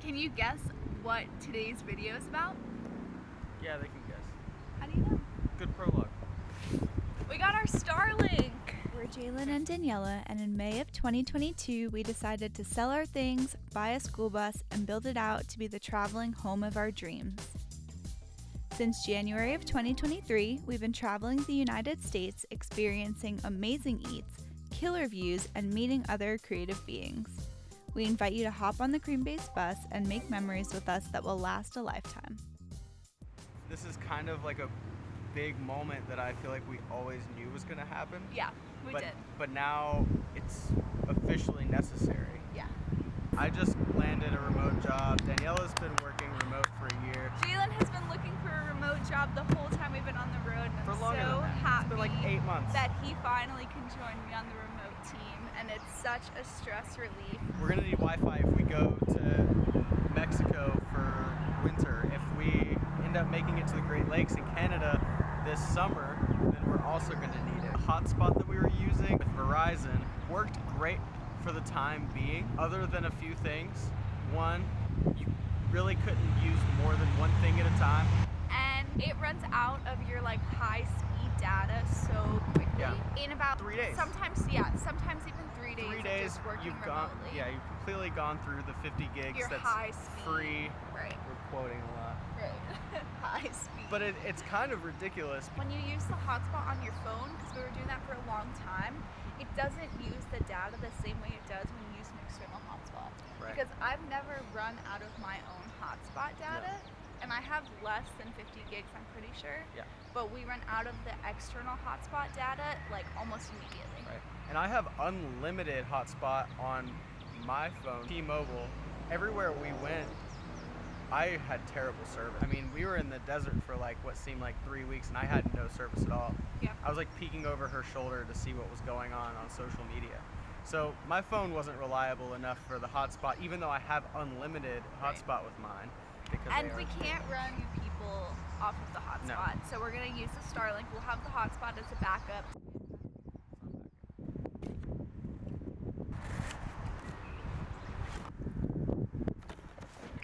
Can you guess what today's video is about? Yeah, they can guess. How do you know? Good prologue. We got our Starlink! We're Jalen and Daniela, and in May of 2022, we decided to sell our things, buy a school bus, and build it out to be the traveling home of our dreams. Since January of 2023, we've been traveling the United States, experiencing amazing eats, killer views, and meeting other creative beings. We invite you to hop on the cream-based bus and make memories with us that will last a lifetime. This is kind of like a big moment that I feel like we always knew was going to happen. Yeah, we did. But now it's officially necessary. Yeah. I just landed a remote job. Daniela's been working remote for a year. Jalen has been looking for a remote job the whole time we've been on the road, and I'm so happy it's been like 8 months. that he finally can join me on the remote team, and it's such a stress relief. We're gonna need Wi-Fi if we go to Mexico for winter. If we end up making it to the Great Lakes in Canada this summer, then we're also gonna need it. The hotspot that we were using with Verizon worked great for the time being, other than a few things. One, you really couldn't use more than one thing at a time. And it runs out of your like high-speed data so quickly. Yeah. In about 3 days. Sometimes even 3 days. 3 days, of just working you've gone. remotely. Yeah, you've completely gone through the 50 gigs. Your that's high speed. free. Right. We're quoting a lot. Right. High speed. But it's kind of ridiculous. When you use the hotspot on your phone, because we were doing that for a long time, it doesn't use the data the same way it does when you use an external hotspot. Right. Because I've never run out of my own hotspot data, and I have less than 50 gigs, I'm pretty sure. Yeah. But we run out of the external hotspot data like almost immediately. Right. And I have unlimited hotspot on my phone, T-Mobile. Everywhere we went, I had terrible service. I mean, we were in the desert for like what seemed like 3 weeks, and I had no service at all. Yeah. I was like peeking over her shoulder to see what was going on social media. So my phone wasn't reliable enough for the hotspot, even though I have unlimited hotspot with mine. And we can't run people off of the hotspot, so we're gonna use the Starlink. We'll have the hotspot as a backup.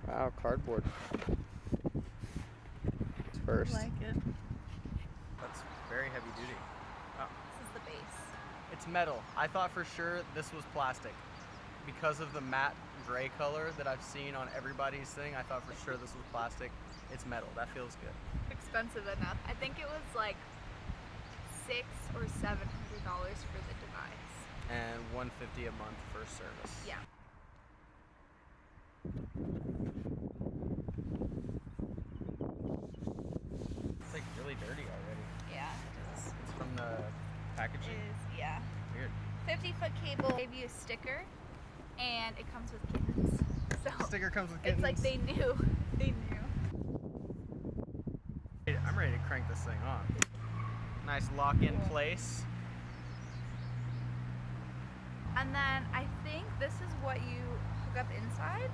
Wow, cardboard. It's first. I like it. That's very heavy duty. Oh. This is the base. It's metal. I thought for sure this was plastic. Because of the matte gray color that I've seen on everybody's thing, I thought for sure this was plastic. It's metal. That feels good. Expensive enough. I think it was like $600 or $700 for the device. And $150 a month for service. Yeah. It's like really dirty already. Yeah, it is. It's from the packaging. Yeah. Weird. 50-foot cable gave you a sticker, and it comes with kittens. So The sticker comes with kittens. it's like they knew. They knew. I'm ready to crank this thing on. Nice lock-in place. And then I think this is what you hook up inside.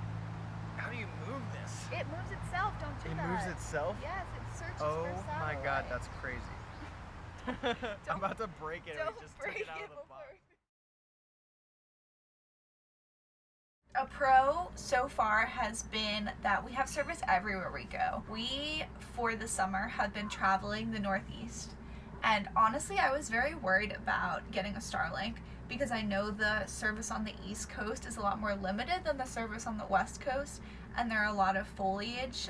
How do you move this? It moves itself. Don't do It that. moves itself? Yes, it searches Oh for my god, satellite. that's crazy. I'm about to break it. Don't We just break took it out it of the before. box. A pro so far has been that we have service everywhere we go. We, for the summer, have been traveling the Northeast. And honestly, I was very worried about getting a Starlink because I know the service on the East Coast is a lot more limited than the service on the West Coast. And there are a lot of foliage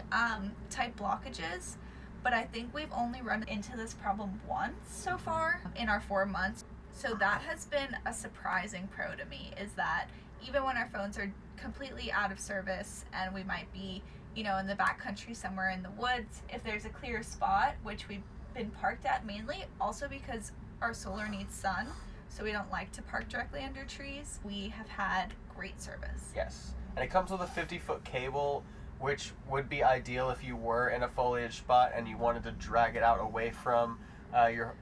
type blockages. But I think we've only run into this problem once so far in our 4 months. So that has been a surprising pro to me, is that even when our phones are completely out of service and we might be, you know, in the backcountry somewhere in the woods, if there's a clear spot, which we've been parked at mainly, also because our solar needs sun, so we don't like to park directly under trees, we have had great service. Yes, and it comes with a 50-foot cable, which would be ideal if you were in a foliage spot and you wanted to drag it out away from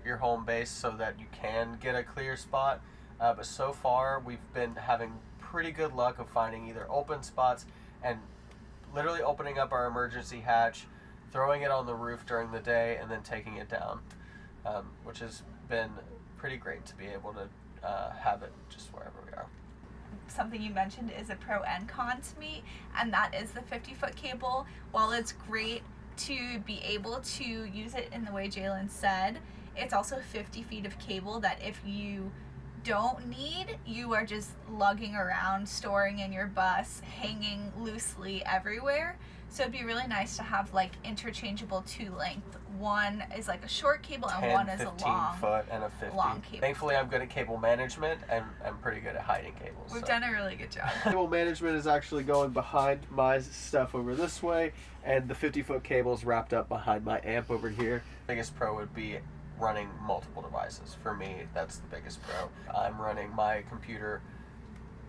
your home base so that you can get a clear spot. But so far, we've been having pretty good luck of finding either open spots and literally opening up our emergency hatch, throwing it on the roof during the day, and then taking it down, which has been pretty great to be able to have it just wherever we are. something you mentioned is a pro and con to me, and that is the 50-foot cable. While it's great to be able to use it in the way Jalen said, it's also 50 feet of cable that if you don't need, you are just lugging around, storing in your bus, hanging loosely everywhere. So it'd be really nice to have like interchangeable 2-length. One is like a short cable and 10, one is 15 a long foot and a 50. long cable. Thankfully, I'm good at cable management and I'm pretty good at hiding cables. We've done a really good job. Cable management is actually going behind my stuff over this way, and the 50-foot cable is wrapped up behind my amp over here. Biggest pro would be running multiple devices. For me, that's the biggest pro. I'm running my computer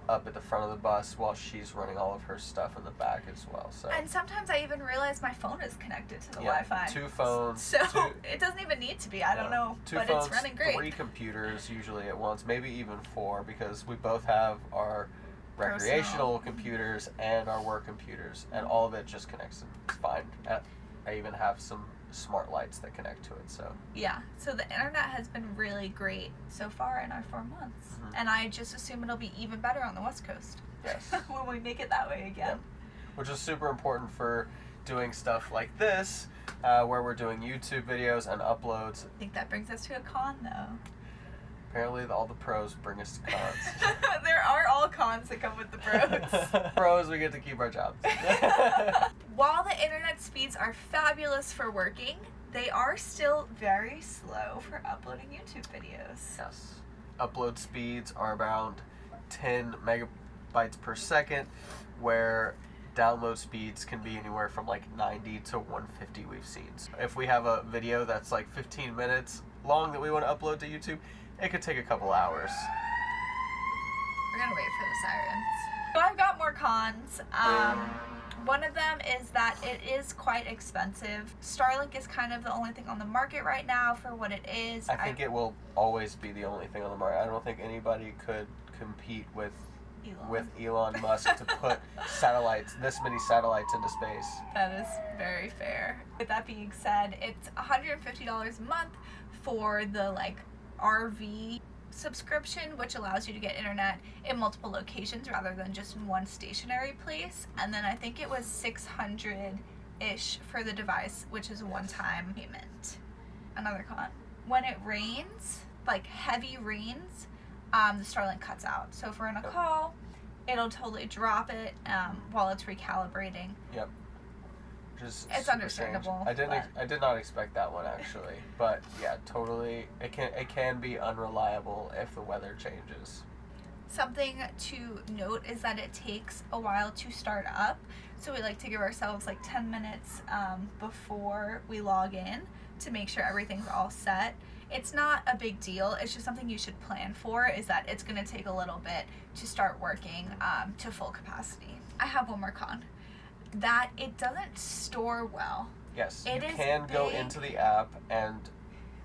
up at the front of the bus while she's running all of her stuff in the back as well. So And sometimes I even realize my phone is connected to the yeah, Wi-Fi. 2 phones. So it doesn't even need to be. I don't know, 2 but phones, it's running great. 3 computers usually at once, maybe even 4, because we both have our recreational computers and our work computers, and all of it just connects and it's fine. I even have some smart lights that connect to it. So Yeah, so the internet has been really great so far in our 4 months. Mhm. And I just assume it'll be even better on the West Coast. yes. when we make it that way again. Yep. Which is super important for doing stuff like this, where we're doing YouTube videos and uploads. I think that brings us to a con, though. Apparently, all the pros bring us to cons. There are all cons that come with the pros. Pros, we get to keep our jobs. While the internet speeds are fabulous for working, they are still very slow for uploading YouTube videos. Yes. Upload speeds are around 10 megabytes per second, where download speeds can be anywhere from like 90 to 150 we've seen. So if we have a video that's like 15 minutes long that we want to upload to YouTube, it could take a couple hours. We're gonna wait for the sirens. So I've got more cons. One of them is that it is quite expensive. Starlink is kind of the only thing on the market right now for what it is. I think it will always be the only thing on the market. I don't think anybody could compete with Elon Musk to put this many satellites into space. That is very fair. With that being said, it's $150 a month for the like RV subscription, which allows you to get internet in multiple locations rather than just in one stationary place. And then I think it was $600-ish for the device, which is a one-time payment. Another con: when it rains, like heavy rains, the Starlink cuts out. So if we're in a call, it'll totally drop it while it's recalibrating. Yep. It's It's understandable. Strange. I did not expect that one actually, but yeah, totally. It can be unreliable if the weather changes. Something to note is that it takes a while to start up, so we like to give ourselves like 10 minutes before we log in to make sure everything's all set. It's not a big deal. It's just something you should plan for, is that it's going to take a little bit to start working to full capacity. I have one more con: that it doesn't store well. Yes, It you is can go big. into the app and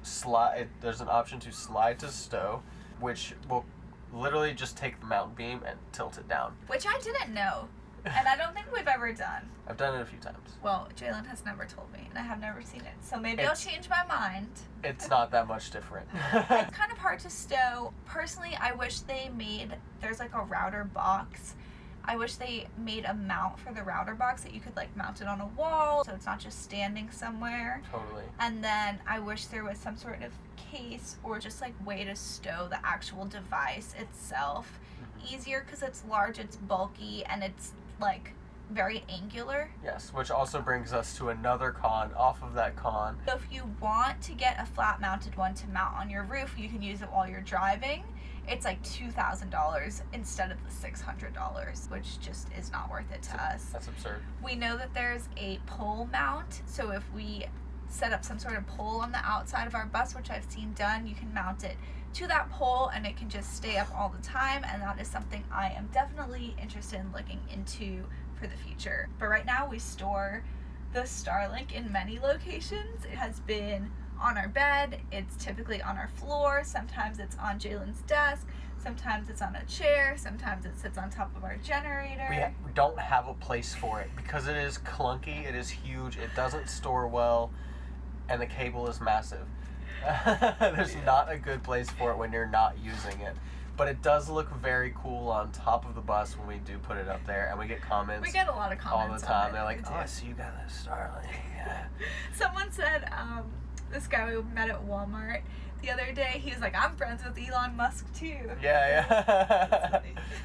slide. There's an option to slide to stow, which will literally just take the mountain beam and tilt it down. Which I didn't know, and I don't think we've ever done. I've done it a few times. Well, Jalen has never told me, and I have never seen it, so maybe I'll It's- change my mind. It's not that much different. It's kind of hard to stow. Personally, I wish they made, there's like a router box. I wish they made a mount for the router box that you could like mount it on a wall so it's not just standing somewhere. Totally. And then I wish there was some sort of case or just like way to stow the actual device itself easier, because it's large, it's bulky, and it's like very angular. Yes, which also brings us to another con off of that con. So if you want to get a flat mounted one to mount on your roof, you can use it while you're driving. It's like $2,000 instead of the $600, which just is not worth it to us. That's absurd. We know that there's a pole mount, so if we set up some sort of pole on the outside of our bus, which I've seen done, you can mount it to that pole and it can just stay up all the time, and that is something I am definitely interested in looking into for the future. But right now we store the Starlink in many locations. It has been on our bed, it's typically on our floor, sometimes it's on Jalen's desk, sometimes it's on a chair, sometimes it sits on top of our generator. We don't have a place for it because it is clunky, it is huge, it doesn't store well, and the cable is massive. There's not a good place for it when you're not using it. But it does look very cool on top of the bus when we do put it up there, and we get comments. We get a lot of all comments the time. on it. They're like, We "Oh, do. I see you got that Starlink." Yeah. Someone said, this guy we met at Walmart the other day, he was like, I'm friends with Elon Musk too. Yeah.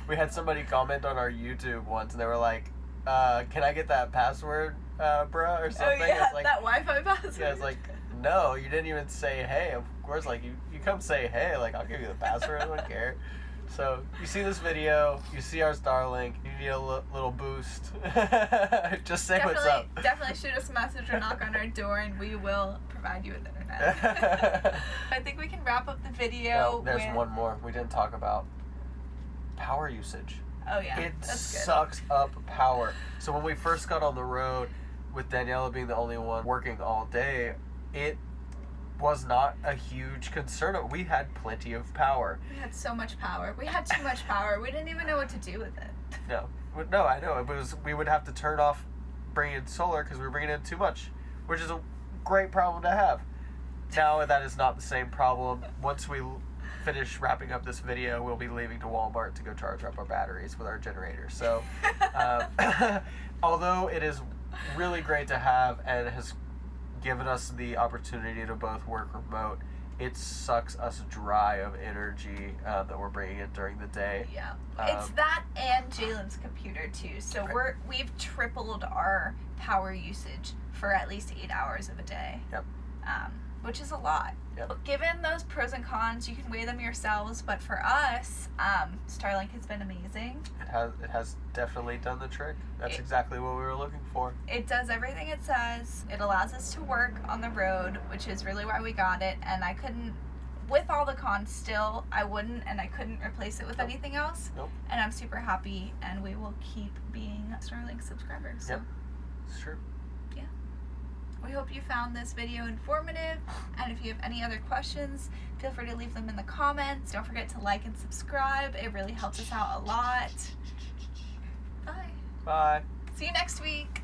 We had somebody comment on our YouTube once, and they were like, "Can I get that password, bruh, or something?" Oh yeah, It's like, that Wi-Fi password. yeah, it's like, no, you didn't even say hey. Of course, like you come say hey, like I'll give you the password. I don't care. So you see this video, you see our Starlink, you need a little boost. Just say what's up. Definitely shoot us a message or knock on our door, and we will provide you with internet. I think we can wrap up the video. No, there's with... one more. We didn't talk about power usage. Oh yeah, It that's good. sucks up power. So when we first got on the road, with Daniela being the only one working all day, it was not a huge concern. We had plenty of power. We had so much power. We had too much power. We didn't even know what to do with it. No, I know. It was, we would have to turn off bringing in solar because we were bringing in too much, which is a great problem to have. Now that is not the same problem. Once we finish wrapping up this video, we'll be leaving to Walmart to go charge up our batteries with our generator. So, although it is really great to have and has given us the opportunity to both work remote, it sucks us dry of energy that we're bringing in during the day. Yeah, it's that and Jalen's computer too. So Right. we've tripled our power usage for at least 8 hours of a day. Yep. Which is a lot. Yep. Given those pros and cons, you can weigh them yourselves. But for us, Starlink has been amazing. It has definitely done the trick. That's exactly what we were looking for. It does everything it says. It allows us to work on the road, which is really why we got it. And I couldn't, with all the cons still, I wouldn't and I couldn't replace it with anything else. Nope. And I'm super happy, and we will keep being Starlink subscribers. So. Yep. It's true. We hope you found this video informative, and if you have any other questions, feel free to leave them in the comments. Don't forget to like and subscribe. It really helps us out a lot. Bye. Bye. See you next week.